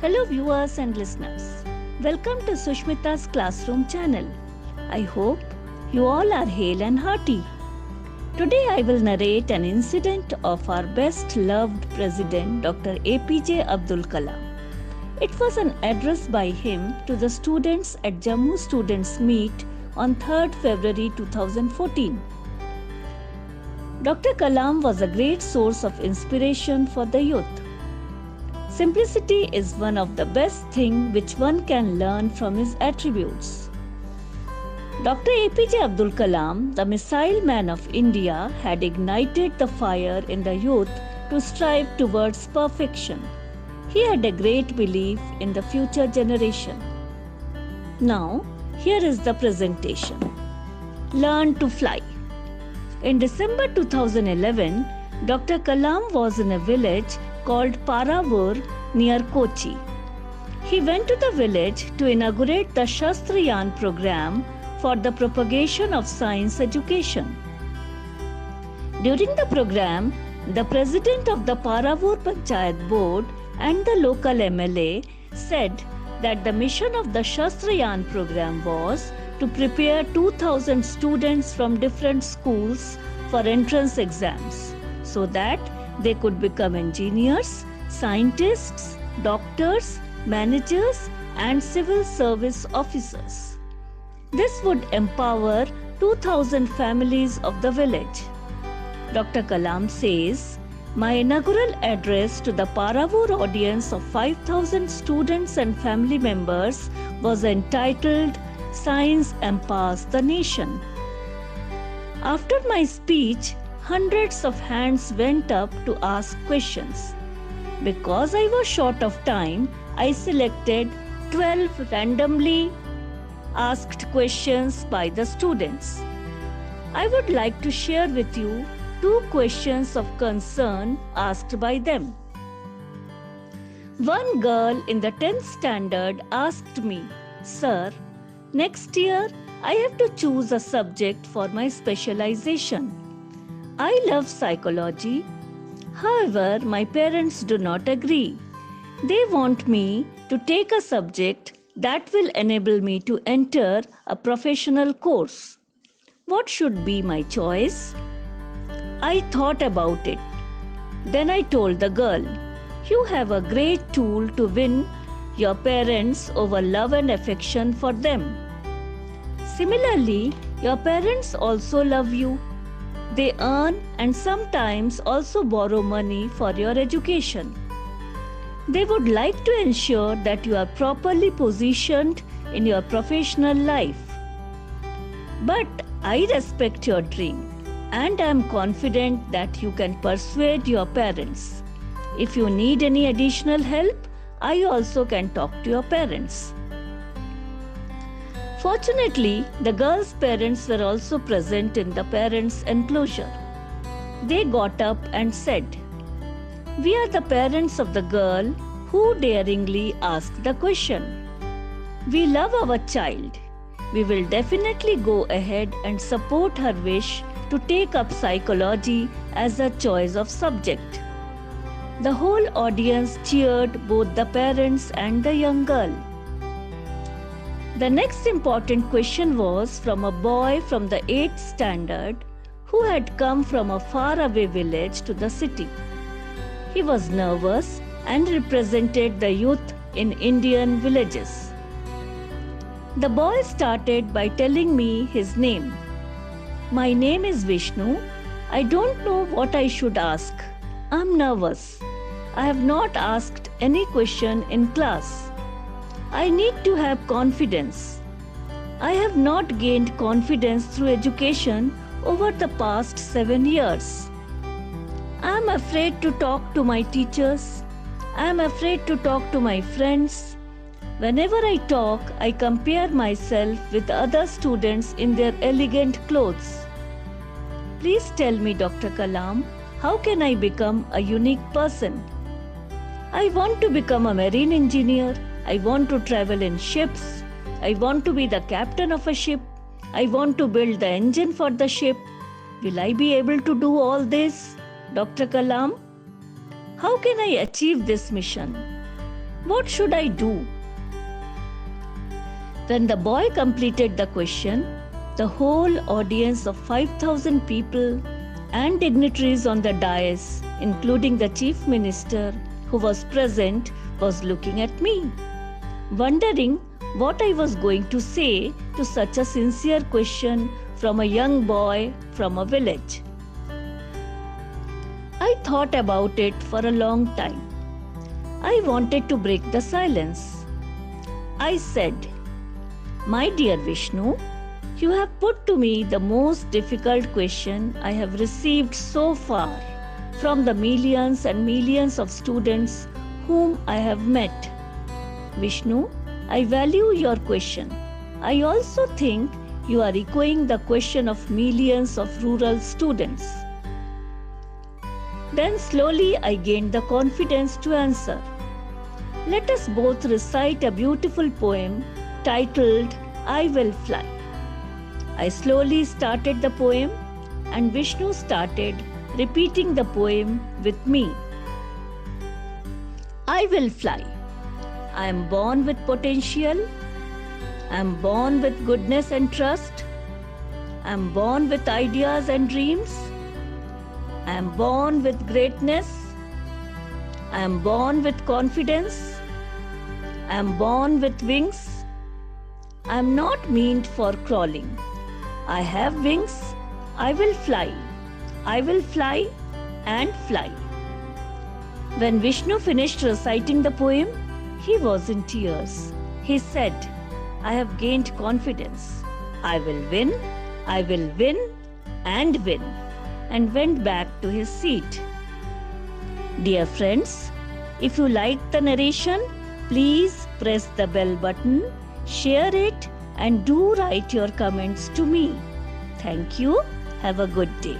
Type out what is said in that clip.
Hello viewers and listeners. Welcome to Sushmita's Classroom channel. I hope you all are hale and hearty. Today I will narrate an incident of our best loved president Dr. APJ Abdul Kalam. It was an address by him to the students at Jammu Students Meet on 3rd February 2014. Dr. Kalam was a great source of inspiration for the youth. Simplicity is one of the best things which one can learn from his attributes. Dr. APJ Abdul Kalam, the missile man of India, had ignited the fire in the youth to strive towards perfection. He had a great belief in the future generation. Now, here is the presentation. Learn to fly. In December 2011, Dr. Kalam was in a village called Paravur near Kochi. He went to the village to inaugurate the Shastrayaan program for the propagation of science education. During the program, the president of the Paravur Panchayat Board and the local MLA said that the mission of the Shastrayaan program was to prepare 2,000 students from different schools for entrance exams so that they could become engineers, scientists, doctors, managers, and civil service officers. This would empower 2,000 families of the village. Dr. Kalam says, "My inaugural address to the Paravur audience of 5,000 students and family members was entitled Science Empowers the Nation." After my speech, hundreds of hands went up to ask questions. Because I was short of time, I selected 12 randomly asked questions by the students. I would like to share with you 2 questions of concern asked by them. One girl in the 10th standard asked me, "Sir, next year I have to choose a subject for my specialization. I love psychology. However, my parents do not agree. They want me to take a subject that will enable me to enter a professional course. What should be my choice?" I thought about it. Then I told the girl, "You have a great tool to win your parents over love and affection for them. Similarly, your parents also love you. They earn and sometimes also borrow money for your education. They would like to ensure that you are properly positioned in your professional life. But I respect your dream and I am confident that you can persuade your parents. If you need any additional help, I also can talk to your parents." Fortunately, the girl's parents were also present in the parents' enclosure. They got up and said, "We are the parents of the girl who daringly asked the question. We love our child. We will definitely go ahead and support her wish to take up psychology as a choice of subject." The whole audience cheered both the parents and the young girl. The next important question was from a boy from the 8th standard who had come from a faraway village to the city. He was nervous and represented the youth in Indian villages. The boy started by telling me his name. "My name is Vishnu. I don't know what I should ask. I'm nervous. I have not asked any question in class. I need to have confidence. I have not gained confidence through education over the past 7 years. I am afraid to talk to my teachers. I am afraid to talk to my friends. Whenever I talk, I compare myself with other students in their elegant clothes. Please tell me, Dr. Kalam, how can I become a unique person? I want to become a marine engineer. I want to travel in ships. I want to be the captain of a ship. I want to build the engine for the ship. Will I be able to do all this, Dr. Kalam? How can I achieve this mission? What should I do? When the boy completed the question, the whole audience of 5,000 people and dignitaries on the dais, including the Chief Minister who was present, was looking at me, wondering what I was going to say to such a sincere question from a young boy from a village. I thought about it for a long time. I wanted to break the silence. I said, "My dear Vishnu, you have put to me the most difficult question I have received so far from the millions and millions of students whom I have met. Vishnu, I value your question. I also think you are echoing the question of millions of rural students." Then slowly I gained the confidence to answer. Let us both recite a beautiful poem titled "I Will Fly." I slowly started the poem and Vishnu started repeating the poem with me. I will fly. I am born with potential. I am born with goodness and trust. I am born with ideas and dreams. I am born with greatness. I am born with confidence. I am born with wings. I am not meant for crawling. I have wings. I will fly. I will fly and fly. When Vishnu finished reciting the poem, he was in tears. He said, I have gained confidence. I will win and win, and went back to his seat. Dear friends, if you liked the narration, please press the bell button, share it, and do write your comments to me. Thank you. Have a good day.